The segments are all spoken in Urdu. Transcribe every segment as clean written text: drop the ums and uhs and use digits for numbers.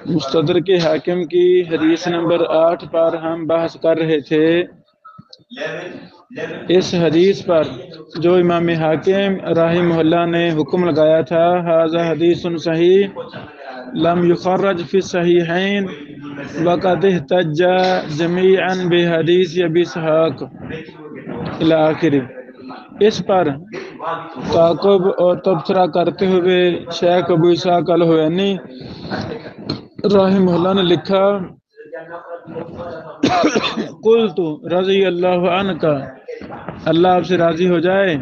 مستدرک حاکم کی حدیث نمبر 8 پر ہم بحث کر رہے تھے اس حدیث پر جو امام حاکم رحمہ اللہ نے حکم لگایا تھا ھذا حدیث صحیح لم یخرج فی الصحیحین وقد احتج جمیعا بحدیث ابی اسحاق الی آخر۔ اس پر تعقب اور تبصرہ کرتے ہوئے شیخ ابو اسحاق الحوینی رحمہ اللہ نے لکھا قلت رضی اللہ عنہ کا، اللہ آپ سے راضی ہو جائے،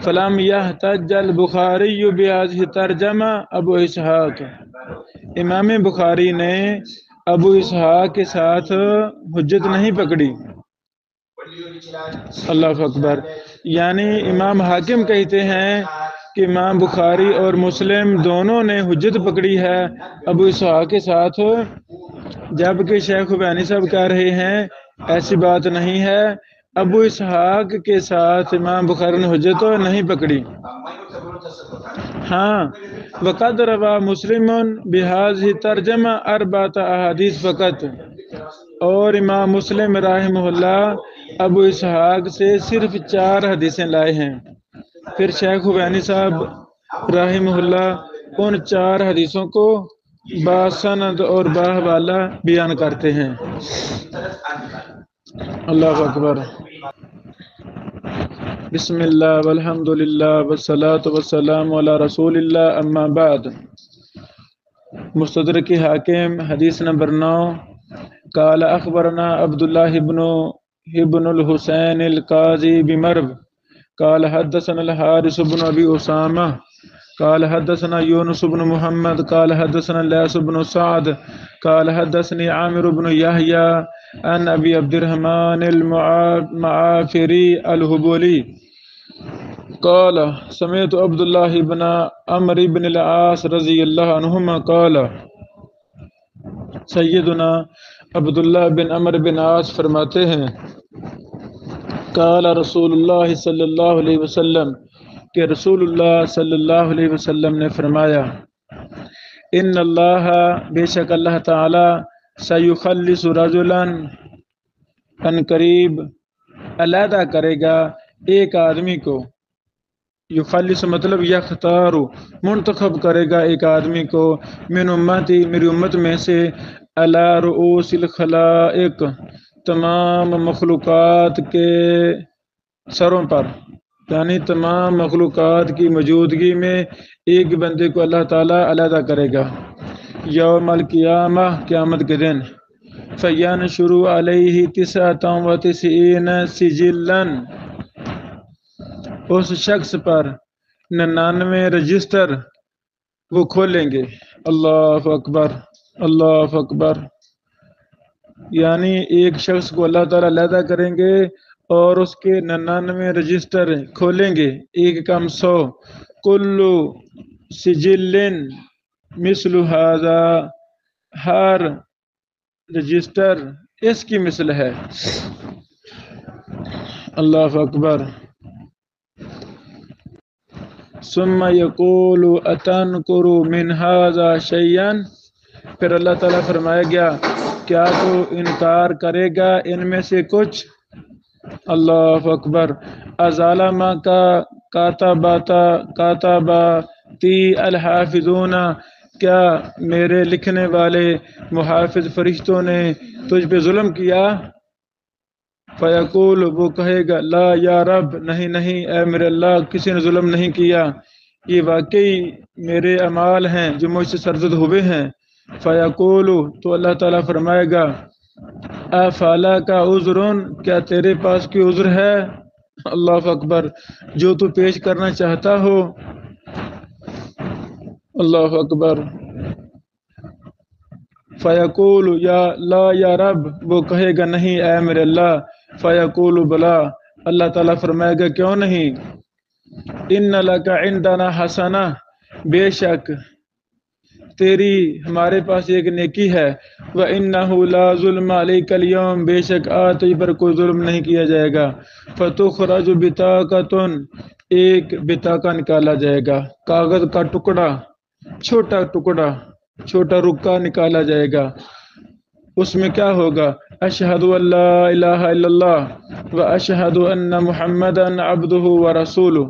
فلم یحتج البخاری بهذه ترجمہ ابو اسحاق، امام بخاری نے ابو اسحاق کے ساتھ حجت نہیں پکڑی۔ اللہ اکبر، یعنی امام حاکم کہتے ہیں کہ امام بخاری اور مسلم دونوں نے حجت پکڑی ہے ابو اسحاق کے ساتھ، جبکہ شیخ حوینی صاحب کہہ رہے ہیں ایسی بات نہیں ہے، ابو اسحاق کے ساتھ امام بخاری نے حجت نہیں پکڑی۔ ہاں، وقد روا مسلم بهذه ترجمہ 4 احادیث فقط، اور امام مسلم رحمہ اللہ ابو اسحاق سے صرف 4 حدیثیں لائے ہیں۔ پھر شیخ حوینی صاحب رحمہ اللہ ان 4 حدیثوں کو باسند اور باحوالہ بیان کرتے ہیں۔ اللہ اکبر، بسم اللہ والحمد للہ والصلاة والسلام علی رسول اللہ، اما بعد۔ مستدرک حاکم حدیث نمبر 9 قال اخبرنا عبداللہ ابن الحسین القاضی بمرو قال حدثنا الحارث بن ابی اسامہ قال حدثنا یونس بن محمد قال حدثنا لیث بن سعد قال حدثني عامر بن يحيى عن ابي عبد الرحمن المعافري الهبولي قال سمعت عبد الله بن عمرو بن العاص رضي الله عنهما قال، سیدنا عبداللہ بن عمرو بن عاص فرماتے ہیں قال رسول اللہ صلی اللہ علیہ وسلم، کہ رسول اللہ صلی اللہ علیہ وسلم نے فرمایا، ان اللہ، بے شک اللہ تعالی، سیخلص رجلا، ان قریب علیحدہ کرے گا ایک آدمی کو، یخلص مطلب یختار، منتخب کرے گا ایک آدمی کو، من امتی، میری امت میں سے، علی رؤوس الخلائق، تمام مخلوقات کے سروں پر، یعنی تمام مخلوقات کی موجودگی میں ایک بندے کو اللہ تعالیٰ علیحدہ کرے گا یوم القیامہ، قیامت کے دن، فینشر علیہ 99 سجلا، اس شخص پر 99 رجسٹر وہ کھولیں گے۔ اللہ اکبر، اللہ اکبر، یعنی ایک شخص کو اللہ تعالیٰ علیحدہ کریں گے اور اس کے 99 رجسٹر کھولیں گے، ایک کم 100، کل سجل مثل ھذا، ہر رجسٹر اس کی مثل ہے۔ اللہ اکبر، ثم یقول اتنکر من ھذا شیئا، پھر اللہ تعالیٰ فرمائے گا کیا تو انکار کرے گا ان میں سے کچھ؟ اللہ اکبر، ازالما کا کاتباتی الحافظون، کیا میرے لکھنے والے محافظ فرشتوں نے تجھ پہ ظلم کیا؟ فیقول، وہ کہے گا لا یا رب، نہیں نہیں اے میرے اللہ، کسی نے ظلم نہیں کیا، یہ واقعی میرے اعمال ہیں جو مجھ سے سرزد ہوئے ہیں۔ فیقول، تو اللہ تعالیٰ فرمائے گا افلا کا عذرن، کیا تیرے پاس کوئی عذر ہے؟ اللہ اکبر، جو تو پیش کرنا چاہتا ہو۔ اللہ اکبر، فیقول یا لا یا رب، وہ کہے گا نہیں اے میرے اللہ۔ فیقول بلا، اللہ تعالیٰ فرمائے گا کیوں نہیں؟ ان لک عندنا حسنہ، بے شک تیری ہمارے پاس ایک نیکی ہے، وَإِنَّهُ لَا ظُلْمَ عَلَيْكَ الْيَوْمَ، بے شک آج تجھ پر کوئی ظلم نہیں کیا جائے گا۔ فَتُخْرَجُ بِطَاقَةٌ، ایک بطاقہ نکالا جائے گا، کاغذ کا ٹکڑا، چھوٹا ٹکڑا، چھوٹا رکا نکالا جائے گا، اس میں کیا ہوگا؟ اشہد ان لا الہ الا اللہ و اشہد ان محمدا عبدہ و رسولہ۔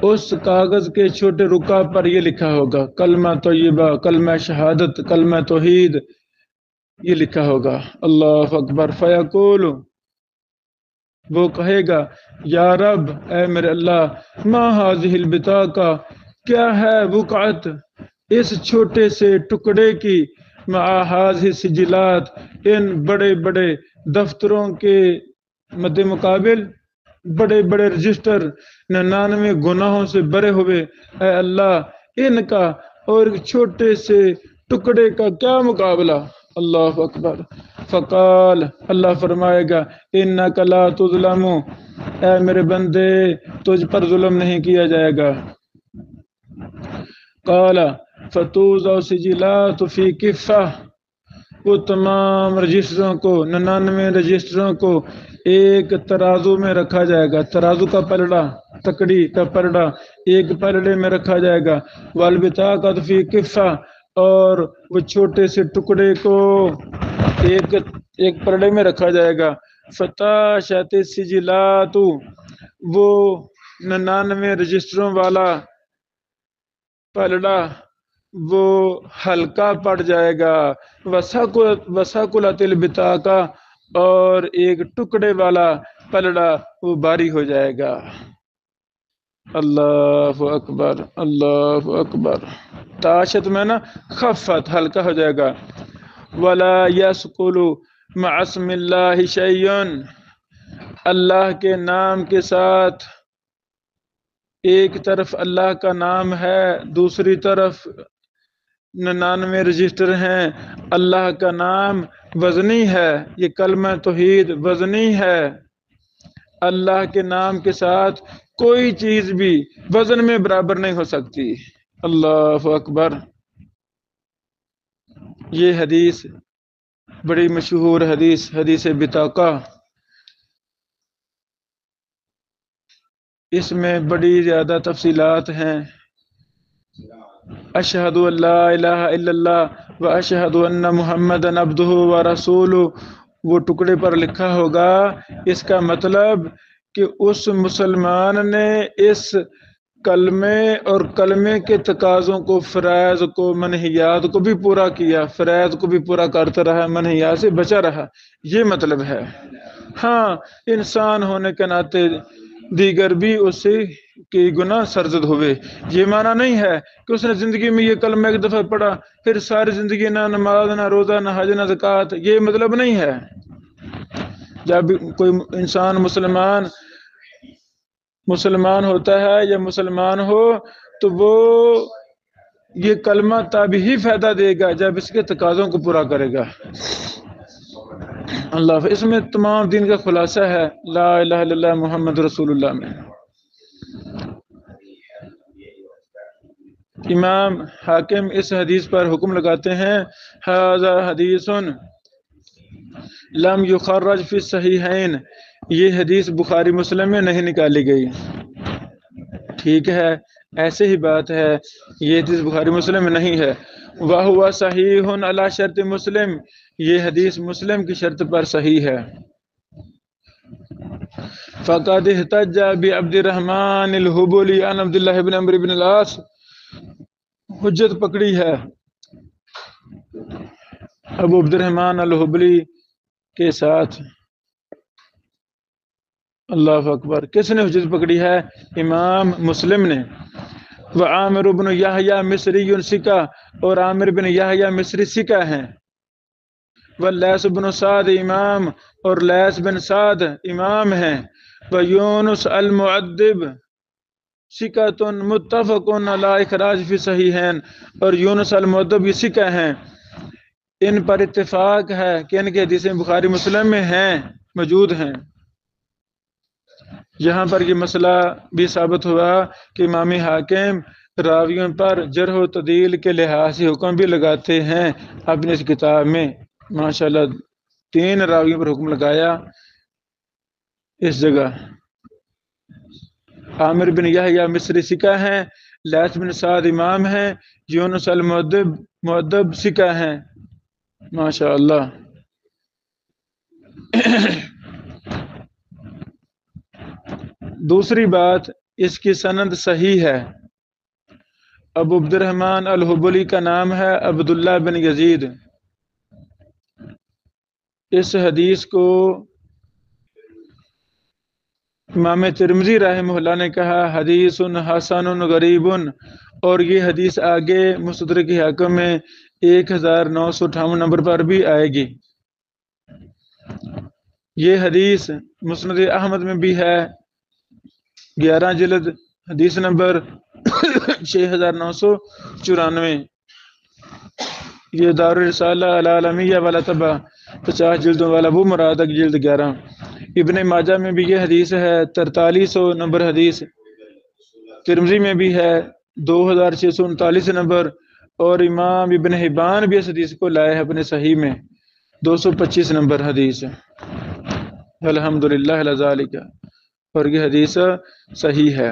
اس کاغذ کے چھوٹے رکا پر یہ لکھا ہوگا کلمہ طیبہ، کلمہ شہادت، کلمہ توحید، یہ لکھا ہوگا۔ اللہ اکبر۔ فیقول، وہ کہے گا یا رب، اے میرے اللہ، ما ہذہ البطاقہ، کیا ہے بقعت اس چھوٹے سے ٹکڑے کی، مع ہذہ السجلات، ان بڑے بڑے دفتروں کے مد مقابل، بڑے بڑے رجسٹر 99 گناہوں سے بھرے ہوئے، اے اللہ ان کا اور ایک چھوٹے سے ٹکڑے کا کیا مقابلہ؟ اللہ اکبر۔ فقال، اللہ فرمائے گا انک لا تظلم، اے میرے بندے تجھ پر ظلم نہیں کیا جائے گا۔ قال فتوضع سجلات فی کفہ، وہ تمام رجسٹروں کو، 99 رجسٹروں کو ایک ترازو میں رکھا جائے گا، ترازو کا پلڑا، تکڑی کا پلڑا ایک پلڑے میں رکھا جائے گا، والبطاقۃ فی کفہ، اور وہ چھوٹے سے ٹکڑے کو ایک پلڑے میں رکھا جائے گا۔ فتاشت السجلات، وہ 99 رجسٹروں والا پلڑا وہ ہلکا پڑ جائے گا، وثقلت البطاقہ، اور ایک ٹکڑے والا پلڑا وہ بھاری ہو جائے گا۔ اللہ اکبر، اللہ اکبر۔ تاشت میں نا خفت، ہلکا ہو جائے گا۔ ولا یثقل مع اسم اللہ شیء، اللہ کے نام کے ساتھ ایک طرف اللہ کا نام ہے، دوسری طرف 99 رجسٹر ہیں، اللہ کا نام وزنی ہے، یہ کلمہ توحید وزنی ہے۔ اللہ کے نام کے ساتھ کوئی چیز بھی وزن میں برابر نہیں ہو سکتی۔ اللہ اکبر۔ یہ حدیث بڑی مشہور حدیث، حدیث بطاقہ، اس میں بڑی زیادہ تفصیلات ہیں۔ اشہد ان لا الہ الا اللہ و اشہد ان محمدا عبدہ و رسولہ، وہ ٹکڑے پر لکھا ہوگا، اس کا مطلب کہ اس مسلمان نے اس کلمے اور کلمے کے تقاضوں کو، فرائض کو، منہیات کو بھی پورا کیا، فرائض کو بھی پورا کرتا رہا، منہیات سے بچا رہا، یہ مطلب ہے۔ ہاں، انسان ہونے کے ناطے دیگر بھی اس سے کی گناہ سرزد ہوئے، یہ معنی نہیں ہے کہ اس نے زندگی میں یہ کلمہ ایک دفعہ پڑھا پھر ساری زندگی نہ نماز، نہ روزہ، نہ حج، نہ زکوٰۃ، یہ مطلب نہیں ہے۔ جب کوئی انسان مسلمان ہوتا ہے یا مسلمان ہو تو وہ یہ کلمہ تب ہی فائدہ دے گا جب اس کے تقاضوں کو پورا کرے گا۔ اللہ، اس میں تمام دین کا خلاصہ ہے، لا الہ الا اللہ محمد رسول اللہ میں۔ امام حاکم اس حدیث پر حکم لگاتے ہیں ھذا حدیث لم یخرج فی الصحیحین، یہ حدیث بخاری مسلم میں نہیں نکالی گئی۔ ٹھیک ہے، ایسے ہی بات ہے، یہ حدیث بخاری مسلم میں نہیں ہے۔ وَهُوَ صحیح علی شرط مسلم، یہ حدیث مسلم کی شرط پر صحیح ہے۔ فَقَدْ احْتَجَّ بِعَبْدِ الرَّحْمَنِ الْحُبُلِي عن عبد اللہ بن عمرو بن العاص، حجت پکڑی ہے ابو عبد الرحمن الحبلی کے ساتھ۔ اللہ اکبر۔ کس نے حجت پکڑی ہے؟ امام مسلم نے۔ وعامر بن یحییٰ مصری ثقہ، اور عامر بن یحییٰ مصری ثقہ ہیں۔ واللیث بن سعد امام، اور لیث بن سعد امام ہیں۔ ویونس المعدب ثقۃ متفق علی اخراج فی صحیحین، اور یونس المعدب یہ ثقہ ہیں، ان پر اتفاق ہے کہ ان کی حدیثیں بخاری مسلم میں ہیں، موجود ہیں۔ یہاں پر یہ مسئلہ بھی ثابت ہوا کہ امام حاکم راویوں پر جرح و تعدیل کے لحاظ سے حکم بھی لگاتے ہیں اپنی اس کتاب میں۔ ماشاءاللہ 3 راویوں پر حکم لگایا اس جگہ۔ عامر بن یحییٰ مصری ثقہ ہیں، لیث بن سعد امام ہیں، یونس المؤدب سکہ ہیں۔ ماشاء اللہ۔ دوسری بات، اس کی سند صحیح ہے۔ ابو عبد الرحمن الحبلی کا نام ہے عبداللہ بن یزید۔ اس حدیث کو امام ترمذی رحمہ اللہ نے کہا حدیث حسن غریب، اور یہ حدیث آگے مستدرک حاکم میں 1958 نمبر پر بھی آئے گی۔ یہ حدیث مسند احمد میں بھی ہے، 11 جلد، حدیث نمبر 6994۔ یہ دار الرسالہ العالمیہ والا طبع 50 جلدوں والا وہ مرادق جلد 11۔ ابن ماجہ میں بھی یہ حدیث ہے، 4300 نمبر حدیث۔ ترمذی میں بھی ہے 2639 نمبر، اور امام ابن حبان بھی اس حدیث کو لائے ہیں اپنے صحیح میں، 225 نمبر حدیث۔ الحمدللہ علی ذالک، اور یہ حدیث صحیح ہے۔